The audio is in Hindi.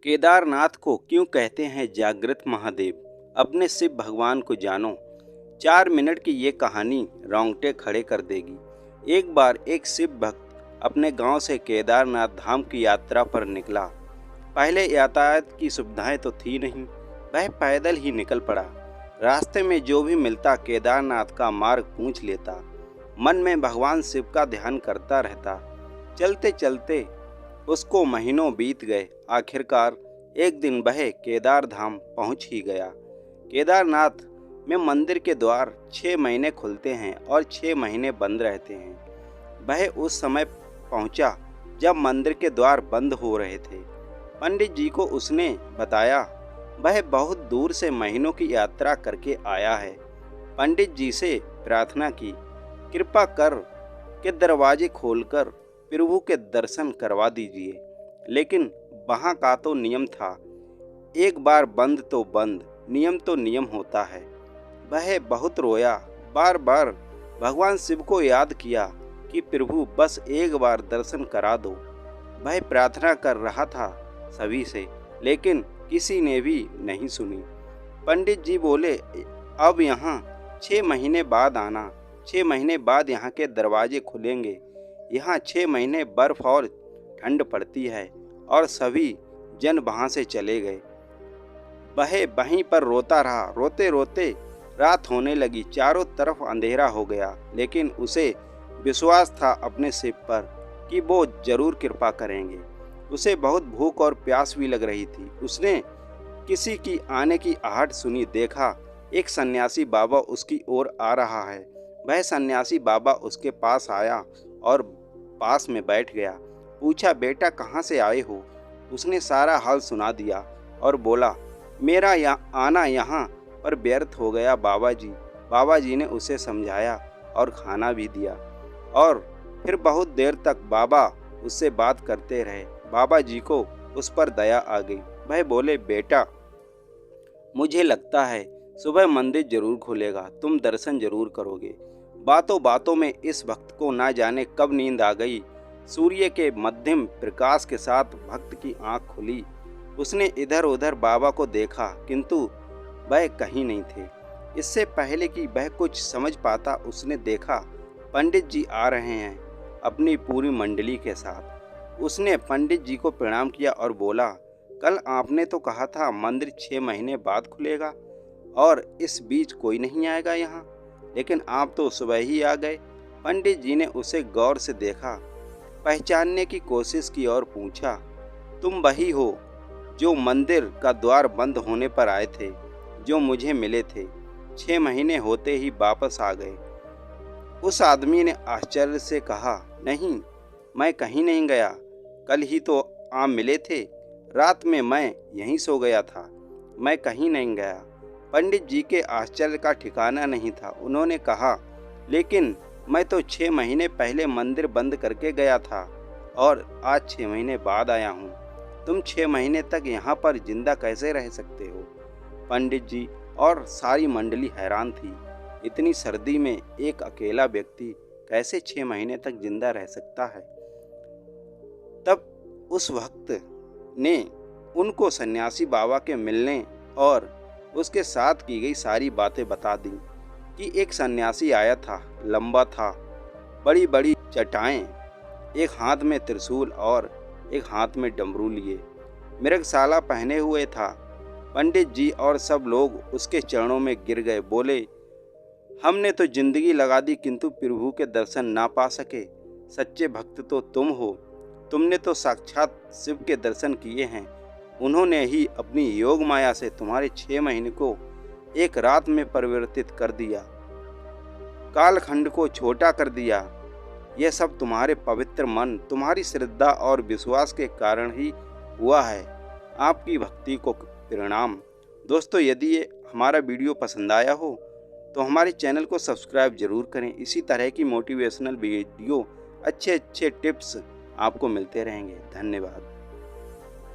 केदारनाथ को क्यों कहते हैं जागृत महादेव? अपने शिव भगवान को जानो। 4 मिनट की ये कहानी रोंगटे खड़े कर देगी। एक बार एक शिव भक्त अपने गांव से केदारनाथ धाम की यात्रा पर निकला। पहले यातायात की सुविधाएं तो थी नहीं, वह पैदल ही निकल पड़ा। रास्ते में जो भी मिलता केदारनाथ का मार्ग पूछ लेता। मन में भगवान शिव का ध्यान करता रहता। चलते चलते उसको महीनों बीत गए। आखिरकार एक दिन वह केदार धाम पहुंच ही गया। केदारनाथ में मंदिर के द्वार 6 महीने खुलते हैं और 6 महीने बंद रहते हैं। वह उस समय पहुंचा जब मंदिर के द्वार बंद हो रहे थे। पंडित जी को उसने बताया वह बहुत दूर से महीनों की यात्रा करके आया है। पंडित जी से प्रार्थना की, कृपा कर के दरवाजे खोलकर प्रभु के दर्शन करवा दीजिए। लेकिन वहाँ का तो नियम था, एक बार बंद तो बंद, नियम तो नियम होता है। वह बहुत रोया, बार बार भगवान शिव को याद किया कि प्रभु बस एक बार दर्शन करा दो। वह प्रार्थना कर रहा था सभी से, लेकिन किसी ने भी नहीं सुनी। पंडित जी बोले, अब यहाँ 6 महीने बाद आना। 6 महीने बाद यहाँ के दरवाजे खुलेंगे। यहाँ 6 महीने बर्फ और ठंड पड़ती है। और सभी जन वहाँ से चले गए। वह वहीं पर रोता रहा। रोते रोते रात होने लगी, चारों तरफ अंधेरा हो गया। लेकिन उसे विश्वास था अपने शिव पर कि वो जरूर कृपा करेंगे। उसे बहुत भूख और प्यास भी लग रही थी। उसने किसी की आने की आहट सुनी। देखा एक सन्यासी बाबा उसकी ओर आ रहा है। वह सन्यासी बाबा उसके पास आया और पास में बैठ गया। पूछा, बेटा कहाँ से आए हो? उसने सारा हाल सुना दिया और बोला, मेरा आना यहाँ पर व्यर्थ हो गया बाबा जी। बाबा जी ने उसे समझाया और खाना भी दिया। और फिर बहुत देर तक बाबा उससे बात करते रहे। बाबा जी को उस पर दया आ गई। वह बोले, बेटा मुझे लगता है सुबह मंदिर जरूर खुलेगा, तुम दर्शन जरूर करोगे। बातों बातों में इस भक्त को ना जाने कब नींद आ गई। सूर्य के मध्यम प्रकाश के साथ भक्त की आंख खुली। उसने इधर उधर बाबा को देखा, किंतु वह कहीं नहीं थे। इससे पहले कि वह कुछ समझ पाता, उसने देखा पंडित जी आ रहे हैं अपनी पूरी मंडली के साथ। उसने पंडित जी को प्रणाम किया और बोला, कल आपने तो कहा था मंदिर 6 महीने बाद खुलेगा और इस बीच कोई नहीं आएगा यहाँ, लेकिन आप तो सुबह ही आ गए। पंडित जी ने उसे गौर से देखा, पहचानने की कोशिश की और पूछा, तुम वही हो जो मंदिर का द्वार बंद होने पर आए थे, जो मुझे मिले थे? 6 महीने होते ही वापस आ गए। उस आदमी ने आश्चर्य से कहा, नहीं, मैं कहीं नहीं गया। कल ही तो आप मिले थे। रात में मैं यहीं सो गया था, मैं कहीं नहीं गया। पंडित जी के आश्चर्य का ठिकाना नहीं था। उन्होंने कहा, लेकिन मैं तो 6 महीने पहले मंदिर बंद करके गया था और आज 6 महीने बाद आया हूँ। तुम 6 महीने तक यहाँ पर जिंदा कैसे रह सकते हो? पंडित जी और सारी मंडली हैरान थी। इतनी सर्दी में एक अकेला व्यक्ति कैसे 6 महीने तक जिंदा रह सकता है? तब उस भक्त ने उनको सन्यासी बाबा के मिलने और उसके साथ की गई सारी बातें बता दी कि एक सन्यासी आया था, लंबा था, बड़ी बड़ी चटाएं, एक हाथ में त्रिशूल और एक हाथ में डमरू लिए, मृगशाला पहने हुए था। पंडित जी और सब लोग उसके चरणों में गिर गए। बोले, हमने तो जिंदगी लगा दी किंतु प्रभु के दर्शन ना पा सके। सच्चे भक्त तो तुम हो। तुमने तो साक्षात शिव के दर्शन किए हैं। उन्होंने ही अपनी योग माया से तुम्हारे 6 महीने को एक रात में परिवर्तित कर दिया, कालखंड को छोटा कर दिया। यह सब तुम्हारे पवित्र मन, तुम्हारी श्रद्धा और विश्वास के कारण ही हुआ है। आपकी भक्ति को प्रणाम। दोस्तों, यदि ये हमारा वीडियो पसंद आया हो तो हमारे चैनल को सब्सक्राइब जरूर करें। इसी तरह की मोटिवेशनल वीडियो, अच्छे अच्छे टिप्स आपको मिलते रहेंगे। धन्यवाद।